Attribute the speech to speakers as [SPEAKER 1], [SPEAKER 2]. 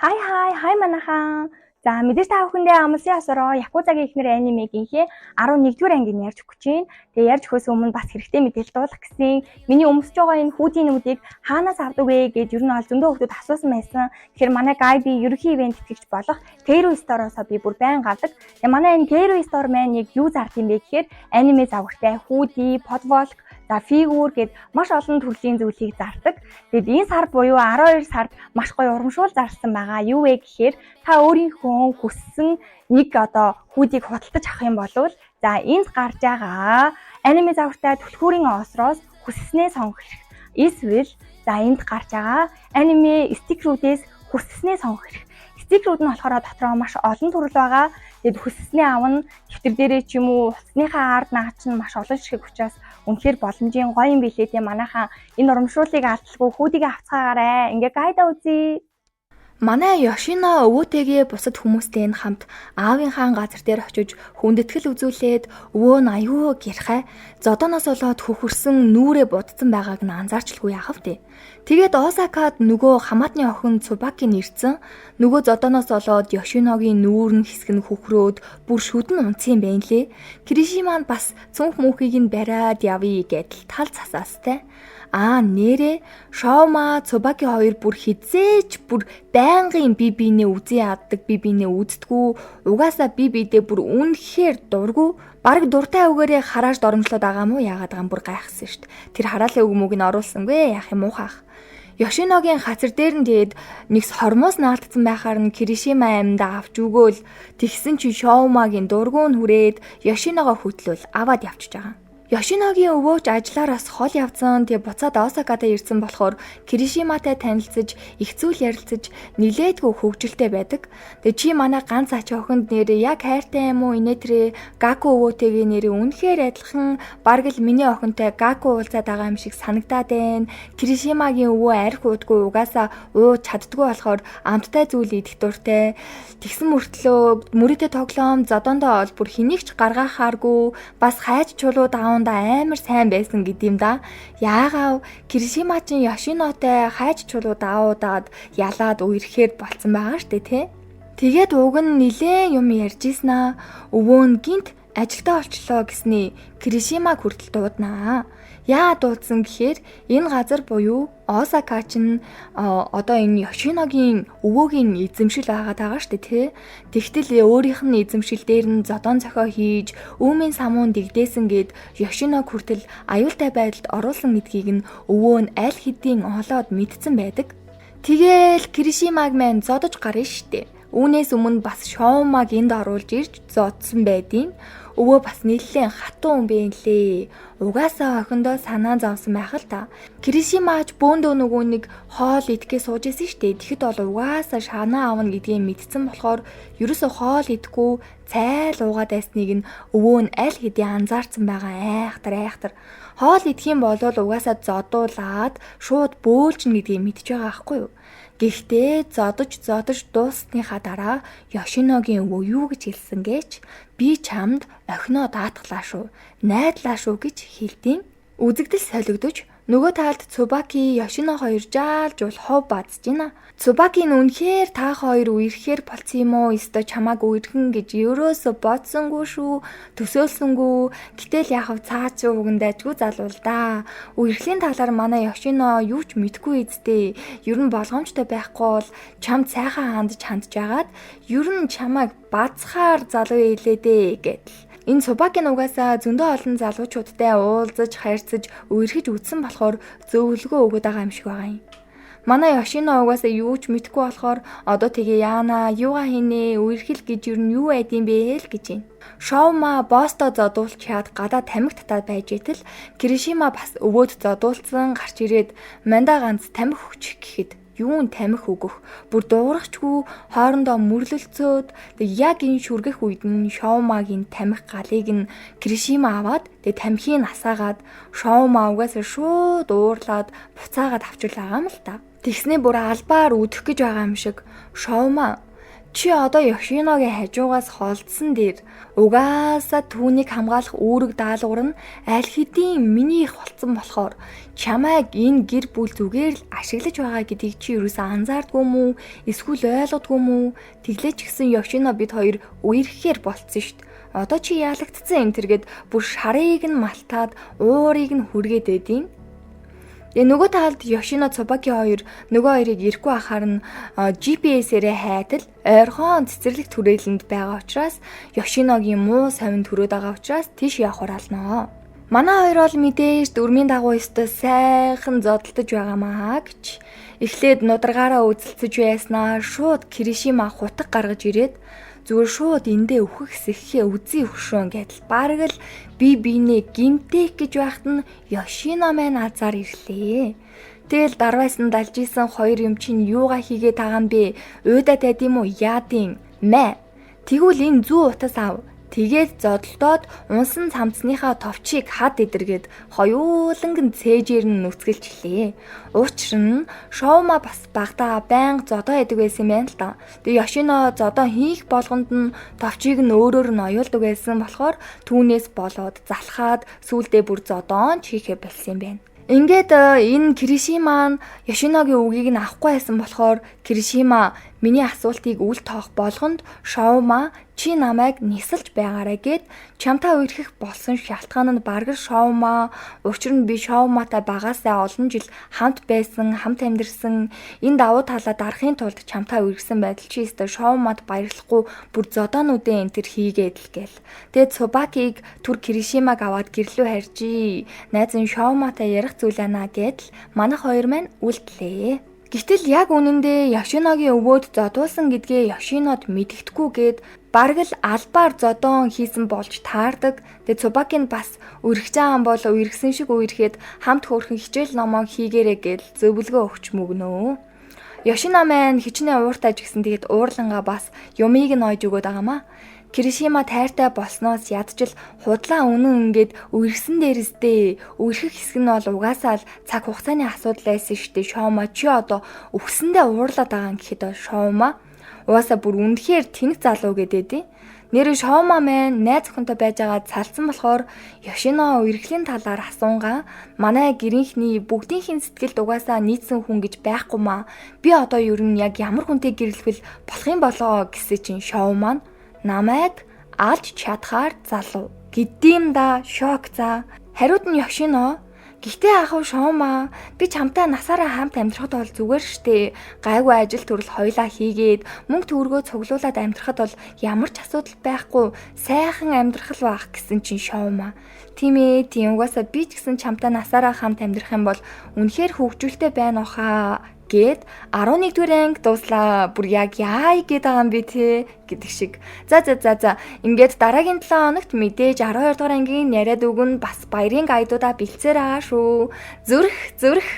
[SPEAKER 1] Хай манайхан. За мэдээж та бүхэндээ амлын асараа Якузагийн эхнэр анимегийнхээ 11-р ангийн ярьж өгч байна. Тэгээ ярьж өгөхөөс өмнө бас хэрэгтэй мэдээлэл дуулах гэсэн. Миний өмсөж байгаа энэ хүүдийн нүдийг хаанаас авдаг вэ гэж ер нь бол зөндөө хүмүүс асуусан байсан. Тэгэхээр манай гайди ерөнхий ивент тэтгэгч болох Kero Store-оосоо би бүр байн гардаг. Тэгээ манай энэ Kero Store маань яг юу зард юм бэ гэхээр аниме завгартай хүүдий, подволк, за фигур гэд маш олон төрлийн зүйлийг зардаг. Тэгэд энэ сар буюу 12 сард маш гоё урамшуул зарсан байгаа. Юу вэ гэхээр та өөрийнхөө хүссэн нэг хүүдийг худалдаж авах юм бол за энд гарч байгаа аниме завгартай түлхүүрийн осроос хүсснээ сонгох хэрэг. Эсвэл за энд гарч байгаа аниме стикерүүдээс хүсснээ сонгох хэрэг. Стикерүүд нь болохоор дотроо маш олон төрөл байгаа. Тэгэд хүсснээ авна, дэвтэр дээрээ ч юм уу, утасныхаа ард наач нь маш олон шиг учраас үнэхээр боломжийн гоё юм билээ тийм манайхаа энэ урамшууллыг алдалгүй хүүдийг авцгаагаарай. Ингээ гайда үзье.
[SPEAKER 2] Манай Ёшино өвөөтэйгээ бусад хүмүүстэй хамт аавынхаа газар дээр очиж хүндэтгэл үзүүлээд өвөө нь аюу гэрхай зодоноос болоод хөхөрсөн нүрээ будсан байгааг нь анзаарчлгүй яхав тий. Тэгээд Осакад нөгөө хамаатны охин Цубаки нэрцэн нөгөө зодоноос болоод Ёшиногийн нүүрн хэсэг нь хөхрөөд бүр шүдэн унцсан юм байна лээ. Киришиман бас цүнх мөнхийг нь бариад явъя гэдэл тал цасаастай. Нэрээ Шоума Цубаки хоёр бүр хизээч бүр байнгын бие биенээ үзий яддаг, бие биенээ үздэггүй. Угаасаа бие биедээ бүр үнэхээр дургу. Бараг дуртай үгээрээ харааж доромжлоод байгаа мó яагаад гам бүр гайхсан штт. Тэр хараалын үг мөг нь оруулсангүй яах юм уухах. Ёшиногийн хацар дээр нь тэгээд нэг хормоос наалтсан байхаар нь Киришима амьдаа авч өгөөл тэгсэн чи Шоумагийн дургуун хүрээд Ёшиногоо хөтлөөл аваад явчихж байгаа. Ёшиногийн өвөөч ажлаараас хол явцсан тэгээ буцаад Осакадаа ирсэн болохоор Киришиматай танилцж, их зүйл ярилцаж, нилээдгүй хөвгөлтэй байдаг. Тэгээ чи манай ганц ачаа охинд нэрээ яг хайртай юм уу инээтрээ Гаку өвөөтэйгээ нэрээ үнэхээр адилхан бараг л миний охинтой Гаку уулзаад байгаа юм шиг санагдаад байна. Киришимагийн өвөө арх уудгүй угаасаа ууж чаддгүй болохоор амттай зүйл идэх дуртай. Тэгсэн мөртлөө мөрөдө тоглоом зодондоо ол бүр хэнийг ч гаргахааргүй бас хайж чулууд амар сайн байсан гэдэм да. Яагаад Киришима чин Ёшинотой хайж чулууд аудаад ялаад үерхээр болцсон байгаа штэ тий. Тэгээд уг нь нилээн юм ярьж ийснаа өвөө нь гинт ажилдаа олчлоо гэсний Киришимаг хүртэл дууднаа. Яа дуудсан гэхээр энэ газар буюу Осака чин энэ Ёшиногийн өвөөгийн эзэмшил байгаа штэ тий. Тэгтэл өөрийнх нь эзэмшил дээр нь зодон цохио хийж үүмийн самуун дэгдээсэн гэд Ёшиног хүртэл аюултай байдалд оруулсан гэдгийг нь өвөө нь аль хэдийн олоод мэдсэн байдаг. Тэгээл Киришимаг маань зодож гарна штэ. Үүнээс өмнө бас Шоумаг энд оруулж ирж зодсон байдیں۔ Өвөө бас нэлээд хатуу юм бэ лээ. Угаасаа охиндоо санаа зовсон байх л та. Киришимаач бөөндөө нөгөө нэг хоол идэхээ сууж исэн штэ. Тэгэхэд бол угаасаа шанаа авна гэдгийг мэдсэн болохоор ерөөсөө хоол идэхгүй цайл уугаад байсныг нь өвөө нь аль хэдийн анзаарсан байгаа айхтар. Хоол идэх юм бол угаасаа зодуулаад шууд бөөлжнө гэдгийг мэдж байгаа аахгүй юу? Гэхдээ зодож дуусныхаа дараа Ёшиногийн өвөө юу гэж хэлсэн гээч? Би чамд охиноо даатглаа шүү, найдлаа шүү гэж хэлдэм. Үзэгдэл солигдож нөгөө талд Цубаки Ёшино хоёр жаалжуул хов бадж байна. Цубаки нь үнэхээр та хоёр үерхээр болцсон юм уу? Эсвэл чамааг үерхэн гэж ерөөсө бодсонгүй шүү, төсөөлсөнгүй. Гэтэл яхав цаач үгэндээчгүй залуул да. Үерхлийн талаар манай Ёшино юу ч мэдгүй эзтэй. Ер нь болгоомжтой байхгүй бол чамд сайхан хандж агаад ер нь чамааг бацхаар залуу хэлээ дээ гэдэл. Энэ Цубакийн угаасаа зөндөө олон залуучуудтай уулзаж, харьцаж, үерхэж үтсэн болохоор зөвлөгөө өгöd байгаа юм шиг байгаа юм. Манай Ёшино угаасаа юу ч мэдэхгүй болохоор одоо тэгээ яана, юугаа хийнэ, үерхэл гэж юу нь юу айдсан бэ л гэж байна. Шоума босто зодуулчаад гадаа тамхи татаад байж итэл Киришима бас өвөөд зодуулсан гарч ирээд мандаа ганц тамхи өгчих гэхэд юун тамхи өгөх бүр дуурахчгүй хоорондоо мөрлөлцөөд яг энэ шүргэх үед нь Шоумагийн тамхи галыг нь Киришима аваад тамхийг насаагаад Шоума угаасаа шууд уурлаад буцаагаад авчул байгаа юм л та. Тэгснээ бүр албаар үдэх гэж байгаа юм шиг Шоума Чи одоо Ёшиногийн хажуугаас холдсон дээр угаасаа түүнийг хамгаалах үүрэг даалгавар нь аль хэдийн миний их болцсон болохоор чамайг энэ гэр бүл зүгээр л ашиглаж байгаа гэдгийг чи юусэн анзаардгүй мүү? Эсвэл ойлгодгүй мүү? Тэглэж гисэн Ёшино бид хоёр үерхээр болцсон штт. Одоо чи яалагдцсан энэ тэргээд бүр шарыг нь малтаад уурыг нь хүргээд байдیں۔ Нөгөө талд Ёшино Цубаки хоёр нөгөө хоёрыг ирэхгүй ахаар нь GPS-ээрээ хайтал ойрхон цэцэрлэг түрээлэнд байгаа учраас Ёшиногийн муу совин төрөөд байгаа учраас тийш явахаар алнаа. Манай хоёр бол мэдээж дөрмийн дагуу өстө сайхан зодтолдож байгаамаа гэж. Эхлээд нударгаараа үзэлцэж байснаа шууд Киришима хутаг гаргаж ирээд зүгээр шууд эндээ өөхөх сэххээ үзий хөшөөн гэдэл бараг л би бинээ гимтэх гэж байхад нь Ёшино маань азар ирлээ. Тэгэл дарвайсан далж исэн хоёр юм чинь юугаа хийгээд байгаа юм бэ? Уйда тайд юм уу? Яадын мэ. Тэгвэл энэ зүү утас ав. Тэгээд зодолдоод унсан цамцныхаа товчийг хад идэргээд хоёуланг нь цээжээр нь нүцгэлчлээ. Учир нь Шоума бас багтаа байнга зодоо идэг байсан юм байна л да. Тэгээ Ёшино зодоо хийх болгонд нь товчийг нь өөрөөр нь оюулдаг байсан болохоор түүнээс болоод залхаад сүүлдээ бүр зодоон ч хийхэ болсон юм байна. Ингээд энэ Киришима Ёшиногийн үгийг нь авахгүй байсан болохоор Киришима миний асуултыг үл тоох болгонд Шоума чи намайг нисэлж байгаарай гэд чамтай үерхэх болсон шалтгаан нь бараг Шоума. Учир нь би Шоуматай багаасаа олон жил хамт байсан, хамт амьдэрсэн. Энэ давуу талаа дарахын тулд чамтай үерхсэн байдал чи өстө Шоумад баярлахгүй бүр зодоонуудын энэ төр хийгээд л гэл. Тэгээд Цубакиг түр Киришимаг аваад гэрлүү харьжий. Найз нь Шоуматай ярих зүйл анаа гэдэл манайх хоёр маань үлдлээ. Гэтэл яг үнэндээ Ёшиногийн өвөөд зодуулсан гэдгээ Ёшинод мэддэхгүйгээд бараг л албаар зодоон хийсэн болж таардаг. Тэгээ Цубаки нь бас үргэж байгаа бол үерхсэн шиг үерхэд хамт хөөрхөн хичээл номоо хийгээрэй гэж зөвлөгөө өгч мөгнөө. Ёшино маань хичнээн ууртайж гисэн тэгээд уурлангаа бас юмыг нь ойж өгöd байгаамаа. Киришима тайртай болсноос ядчил худлаа үнэн ингээд үерсэн дээрстэй үерхэх хэсэг нь бол угаасаа л цаг хугацааны асуудал байсан штэ. Шоума чи одоо өвсөндөө уурлаад байгаа юм гэхэд Шоума угаасаа бүр үнэхээр тэнэг залуу гэдэг. Нэр Шоума маань найз охинтой байж байгаа цалцсан болохоор Ёшино үерхлийн талаар асуунгаа манай гэрийнхний бүгдийнхээ сэтгэлд угаасаа нийцсэн хүн гэж байхгүй маа. Би одоо ер нь яг ямар хүнтэй гэрлэвэл болох юм болоо гэсэн чинь Шоума намайг алж чадхаар залуу гэдэм да шок за. Хариуд нь Ёшино гэхдээ ахав Шоума би чамтай насаараа хамт амьдрахад бол зүгээр штэ. Гайгүй ажил төрөл хоёлаа хийгээд мөнгө төгрөгөө цуглуулад амьдрахад бол ямар ч асуудал байхгүй сайхан амьдрах л байх гэсэн чинь Шоума. Тийм ээ тийм угаасаа би ч гэсэн чамтай насаараа хамт амьдрах юм бол үнэхээр хөвгжүүлтэй байна ухаа гэд 11-р анги дууслаа. Бүр яг яа гээд байгаа юм бэ те гэдэг шиг. За ингээд дараагийн 7 хоногт мэдээж 12 дугаар ангийн яриад өгөн бас баярын гайдуудаа бэлдсээр байгаа шүү. Зүрх